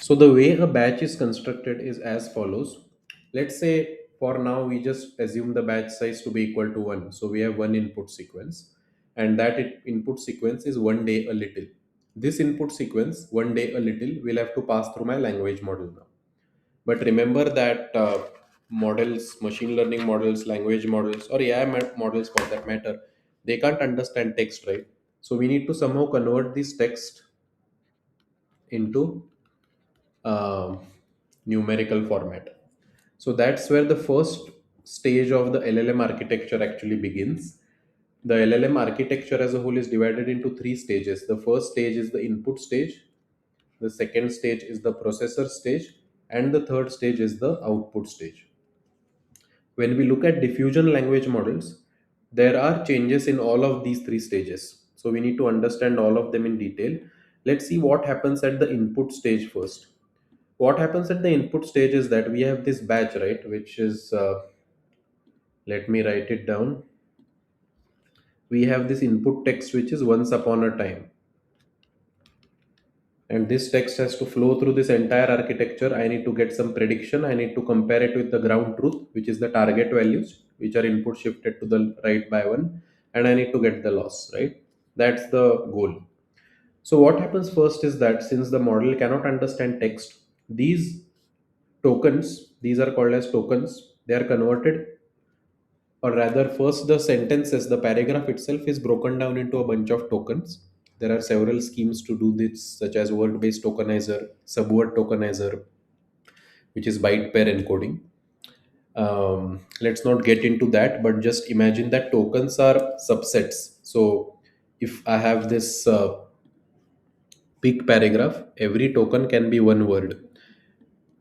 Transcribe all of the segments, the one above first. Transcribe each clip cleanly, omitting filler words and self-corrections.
So the way a batch is constructed is as follows. Let's say for now we just assume the batch size to be equal to 1. So we have one input sequence, and that input sequence is one day a little. This input sequence, one day a little, will have to pass through my language model now. But remember that models, machine learning models, language models, or AI models for that matter, they can't understand text, right? So we need to somehow convert this text into um numerical format. So that's where the first stage of the LLM architecture actually begins. The LLM architecture as a whole is divided into three stages. The first stage is the input stage, the second stage is the processor stage, and the third stage is the output stage. When we look at diffusion language models, there are changes in all of these three stages. So we need to understand all of them in detail. Let's see what happens at the input stage first. What happens at the input stage is that we have this batch, right, which is, let me write it down. We have this input text which is once upon a time, and this text has to flow through this entire architecture. I need to get some prediction, I need to compare it with the ground truth, which is the target values, which are input shifted to the right by one, and I need to get the loss, right? That's the goal. So what happens first is that since the model cannot understand text, these tokens, these are called as tokens, they are converted, or rather first the sentences, the paragraph itself is broken down into a bunch of tokens. There are several schemes to do this, such as word based tokenizer, subword tokenizer, which is byte pair encoding. Let's not get into that, but just imagine that tokens are subsets. So if I have this big paragraph, every token can be one word.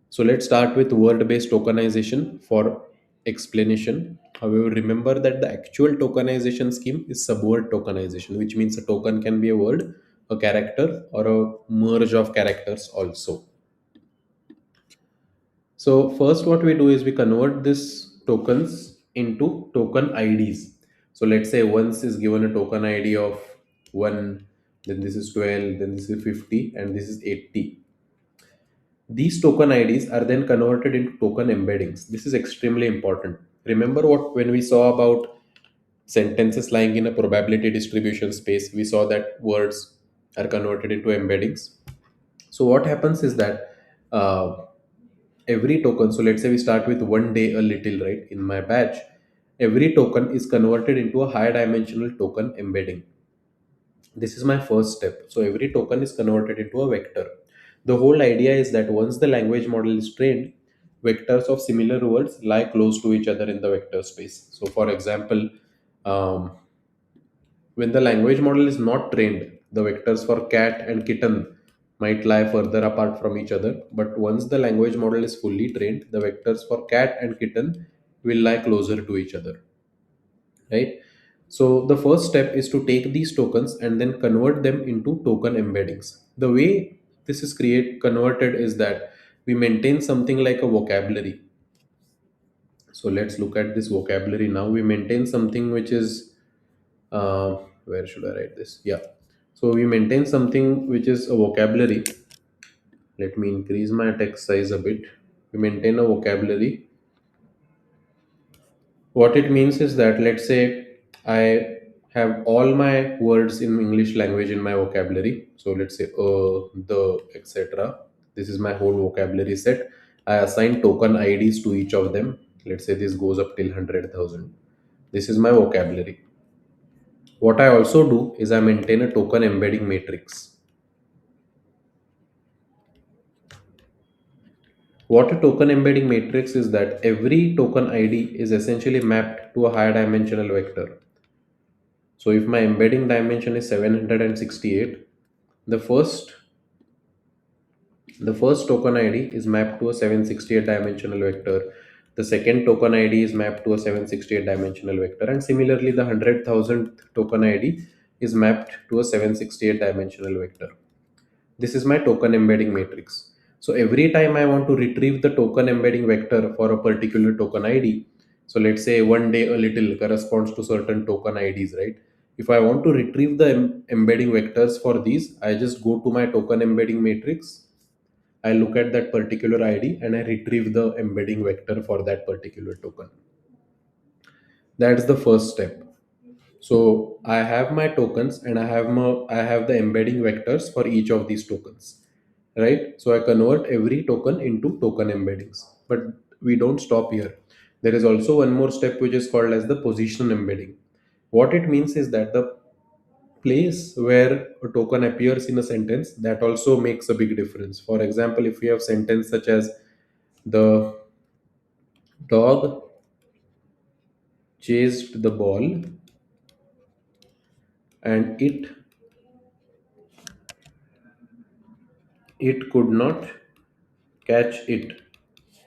So let's start with word-based tokenization for explanation. However, remember that the actual tokenization scheme is subword tokenization, which means a token can be a word, a character, or a merge of characters also. So first what we do is we convert this tokens into token IDs. So let's say once is given a token ID of 1, then this is 12, then this is 50, and this is 80. These token IDs are then converted into token embeddings. This is extremely important. Remember what when we saw about sentences lying in a probability distribution space, we saw that words are converted into embeddings. So what happens is that every token, so let's say we start with one day a little, right? In my batch, every token is converted into a higher dimensional token embedding. This is my first step. So every token is converted into a vector. The whole idea is that once the language model is trained, vectors of similar words lie close to each other in the vector space. So for example, um, when the language model is not trained, the vectors for cat and kitten might lie further apart from each other. But once the language model is fully trained, the vectors for cat and kitten will lie closer to each other, right? So the first step is to take these tokens and then convert them into token embeddings. The way this is create converted is that we maintain something like a vocabulary. So let's look at this vocabulary now. We maintain something which is, where should I write this? Yeah. So we maintain something which is a vocabulary. Let me increase my text size a bit. We maintain a vocabulary. What it means is that let's say I have all my words in English language in my vocabulary. So let's say the, etc. This is my whole vocabulary set. I assign token IDs to each of them. Let's say this goes up till 100,000. This is my vocabulary. What I also do is I maintain a token embedding matrix. What a token embedding matrix is that every token ID is essentially mapped to a higher dimensional vector. So if my embedding dimension is 768, the first the first token ID is mapped to a 768 dimensional vector. The second token ID is mapped to a 768 dimensional vector, and similarly the 100,000th token ID is mapped to a 768 dimensional vector. This is my token embedding matrix. So every time I want to retrieve the token embedding vector for a particular token ID, so let's say one day a little corresponds to certain token IDs, right? If I want to retrieve the embedding vectors for these, I just go to my token embedding matrix. I look at that particular ID and I retrieve the embedding vector for that particular token. That's the first step. So I have my tokens and I have the embedding vectors for each of these tokens, right? So I convert every token into token embeddings. But we don't stop here. There is also one more step which is called as the position embedding. What it means is that the place where a token appears in a sentence, that also makes a big difference. For example, if we have sentence such as the dog chased the ball and it could not catch it.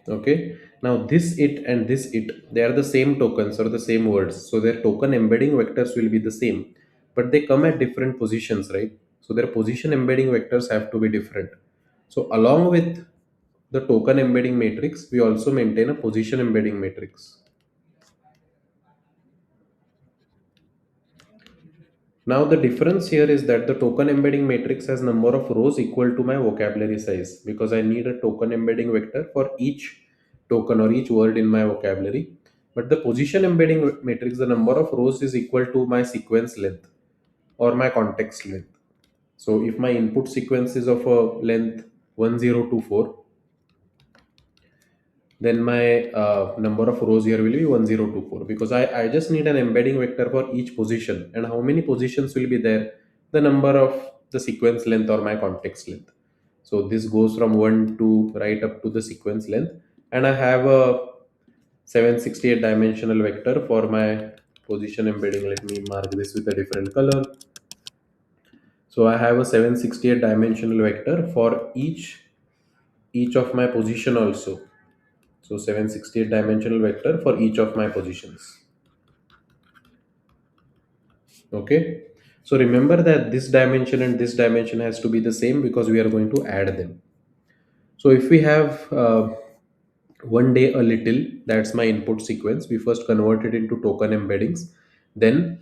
Okay, now this it and this it, they are the same tokens or the same words, so their token embedding vectors will be the same, but they come at different positions, right? So their position embedding vectors have to be different. So along with the token embedding matrix, we also maintain a position embedding matrix. Now the difference here is that the token embedding matrix has number of rows equal to my vocabulary size, because I need a token embedding vector for each token or each word in my vocabulary. But the position embedding matrix, the number of rows is equal to my sequence length or my context length. So if my input sequence is of a length 1024, then my number of rows here will be 1024, because I just need an embedding vector for each position. And how many positions will be there? The number of the sequence length or my context length. So this goes from 1 to right up to the sequence length. And I have a 768 dimensional vector for my position embedding. Let me mark this with a different color. So I have a 768 dimensional vector for each of my position also. So 768 dimensional vector for each of my positions. Okay. So remember that this dimension and this dimension has to be the same, because we are going to add them. So if we have one day a little, that's my input sequence. We first convert it into token embeddings. Then,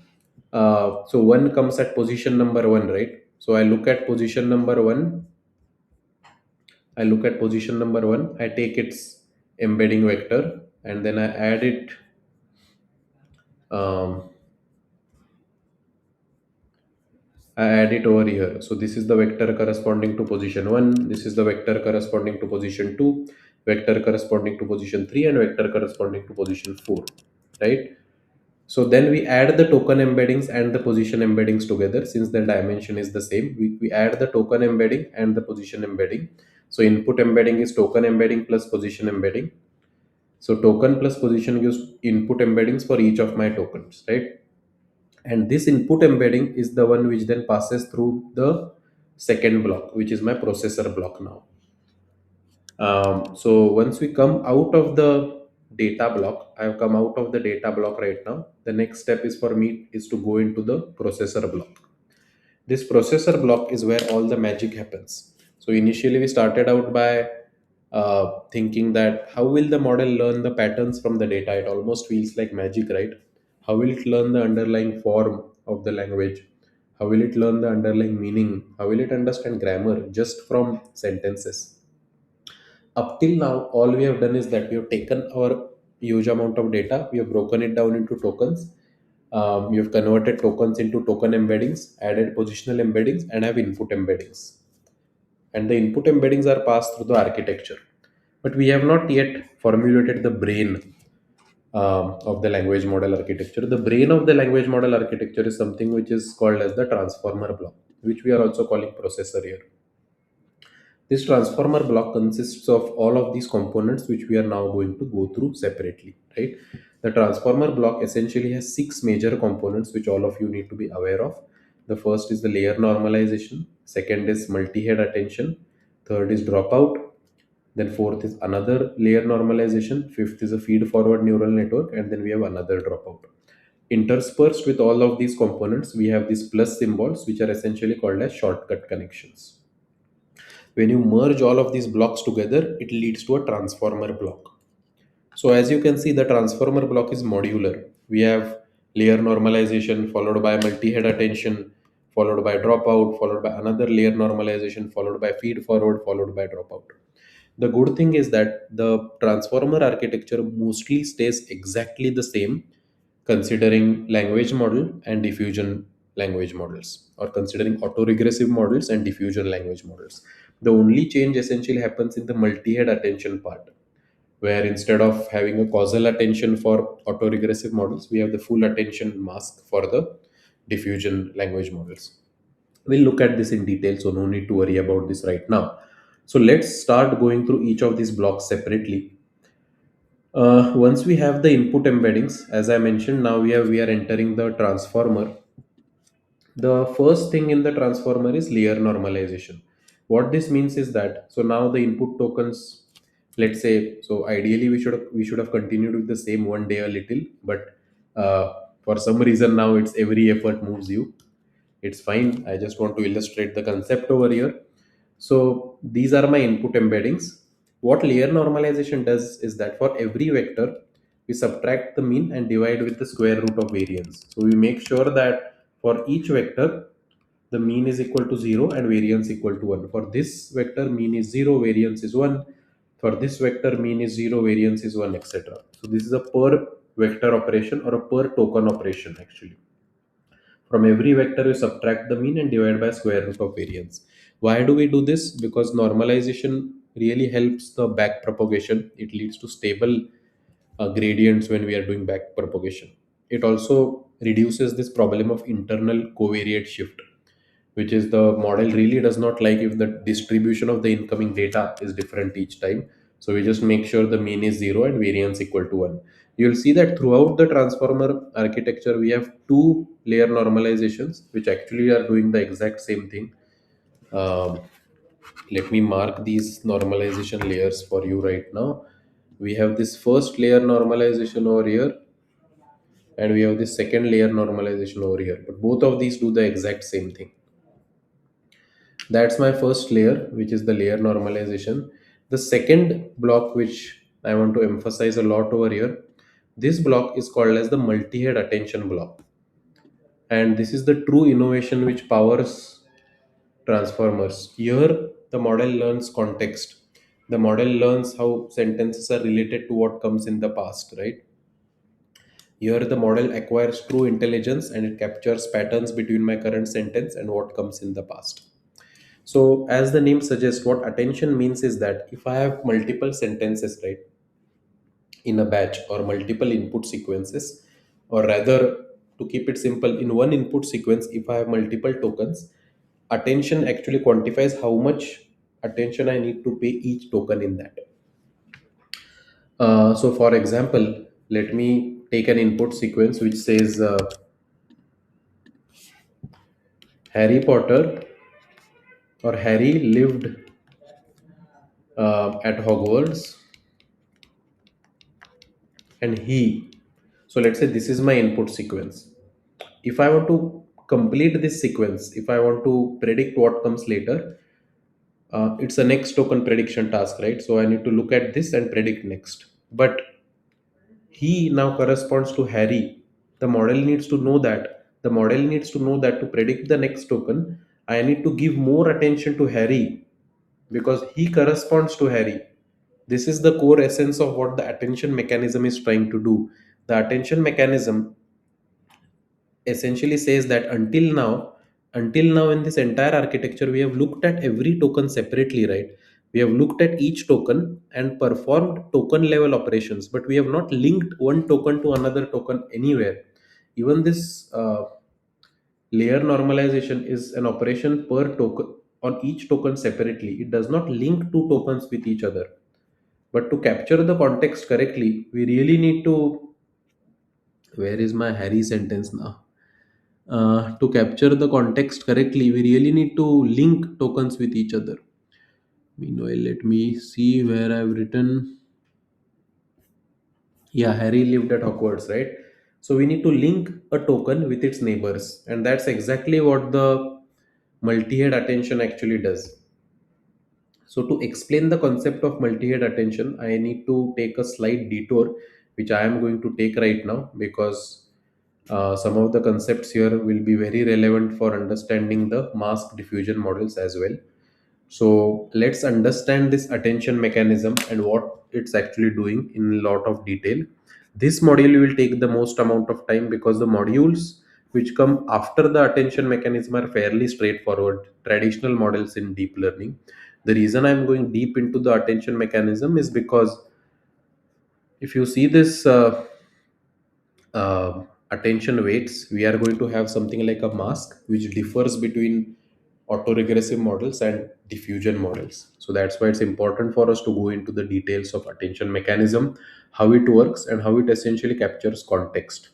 so one comes at position number one, right? So I look at position number one. I look at position number one. I take its embedding vector and then I add it. Um, I add it over here. So this is the vector corresponding to position 1. This is the vector corresponding to position 2, vector corresponding to position 3, and vector corresponding to position 4. Right? So then we add the token embeddings and the position embeddings together. Since the dimension is the same, we add the token embedding and the position embedding. So input embedding is token embedding plus position embedding. So token plus position gives input embeddings for each of my tokens, right? And this input embedding is the one which then passes through the second block, which is my processor block now. So once we come out of the data block, I have come out of the data block right now. The next step is for me is to go into the processor block. This processor block is where all the magic happens. So initially we started out by thinking that how will the model learn the patterns from the data? It almost feels like magic, right? How will it learn the underlying form of the language? How will it learn the underlying meaning? How will it understand grammar just from sentences? Up till now, all we have done is that we have taken our huge amount of data, we have broken it down into tokens. We have converted tokens into token embeddings, added positional embeddings, and have input embeddings. And the input embeddings are passed through the architecture. But we have not yet formulated the brain of the language model architecture. The brain of the language model architecture is something which is called as the transformer block, which we are also calling processor here. This transformer block consists of all of these components which we are now going to go through separately, right? The transformer block essentially has six major components which all of you need to be aware of. The first is the layer normalization, second is multi-head attention, third is dropout, then fourth is another layer normalization, fifth is a feed forward neural network, and then we have another dropout. Interspersed with all of these components, we have these plus symbols which are essentially called as shortcut connections. When you merge all of these blocks together, it leads to a transformer block. So as you can see, the transformer block is modular. We have layer normalization followed by multi-head attention, followed by dropout, followed by another layer normalization, followed by feed forward, followed by dropout. The good thing is that the transformer architecture mostly stays exactly the same, considering language model and diffusion language models, or considering autoregressive models and diffusion language models. The only change essentially happens in the multi-head attention part, where instead of having a causal attention for autoregressive models, we have the full attention mask for the diffusion language models. We'll look at this in detail, so no need to worry about this right now. So let's start going through each of these blocks separately. Once we have the input embeddings, as I mentioned, now we are entering the transformer. The first thing in the transformer is layer normalization. What this means is that, so now the input tokens, let's say, so ideally we should have continued with the same one day a little, but for some reason now it's every effort moves you. It's fine. I just want to illustrate the concept over here. So these are my input embeddings. What layer normalization does is that for every vector, we subtract the mean and divide with the square root of variance. So we make sure that for each vector, the mean is equal to 0 and variance equal to 1. For this vector, mean is 0, variance is 1. For this vector, mean is 0, variance is 1, etc. So this is a per vector operation or a per token operation actually. From every vector, you subtract the mean and divide by square root of variance. Why do we do this? Because normalization really helps the back propagation. It leads to stable gradients when we are doing back propagation. It also reduces this problem of internal covariate shift, which is the model really does not like if the distribution of the incoming data is different each time. So we just make sure the mean is 0 and variance equal to 1. You'll see that throughout the transformer architecture, we have two layer normalizations, which actually are doing the exact same thing. Um, Let me mark these normalization layers for you right now. We have this first layer normalization over here, and we have this second layer normalization over here. But both of these do the exact same thing. That's my first layer, which is the layer normalization. The second block, which I want to emphasize a lot over here, this block is called as the multi-head attention block. And this is the true innovation which powers transformers. Here, the model learns context. The model learns how sentences are related to what comes in the past, right? Here, the model acquires true intelligence and it captures patterns between my current sentence and what comes in the past. So, as the name suggests, what attention means is that if I have multiple sentences, right, in a batch or multiple input sequences, or rather, to keep it simple, in one input sequence, if I have multiple tokens, attention actually quantifies how much attention I need to pay each token in that. So, for example, let me take an input sequence which says Harry Potter or Harry lived at Hogwarts and he. So let's say this is my input sequence. If I want to complete this sequence, if I want to predict what comes later, it's a next token prediction task, right? So I need to look at this and predict next. But he now corresponds to Harry. The model needs to know that. The model needs to know that to predict the next token, I need to give more attention to Harry because he corresponds to Harry. This is the core essence of what the attention mechanism is trying to do. The attention mechanism essentially says that until now in this entire architecture, we have looked at every token separately, right? We have looked at each token and performed token level operations, but we have not linked one token to another token anywhere. Even this layer normalization is an operation per token on each token separately. It does not link two tokens with each other. But to capture the context correctly, we really need to, where is my Harry sentence now? To capture the context correctly, we really need to link tokens with each other. Meanwhile, let me see where I've written. Yeah, Harry lived at Hogwarts, right? So we need to link a token with its neighbors, and that's exactly what the multi-head attention actually does. So to explain the concept of multi-head attention, I need to take a slight detour, which I am going to take right now because Some of the concepts here will be very relevant for understanding the mask diffusion models as well. So let's understand this attention mechanism and what it's actually doing in a lot of detail. This module will take the most amount of time because the modules which come after the attention mechanism are fairly straightforward, traditional models in deep learning. The reason I'm going deep into the attention mechanism is because if you see this attention weights, we are going to have something like a mask which differs between autoregressive models and diffusion models. So that's why it's important for us to go into the details of attention mechanism, how it works, and how it essentially captures context.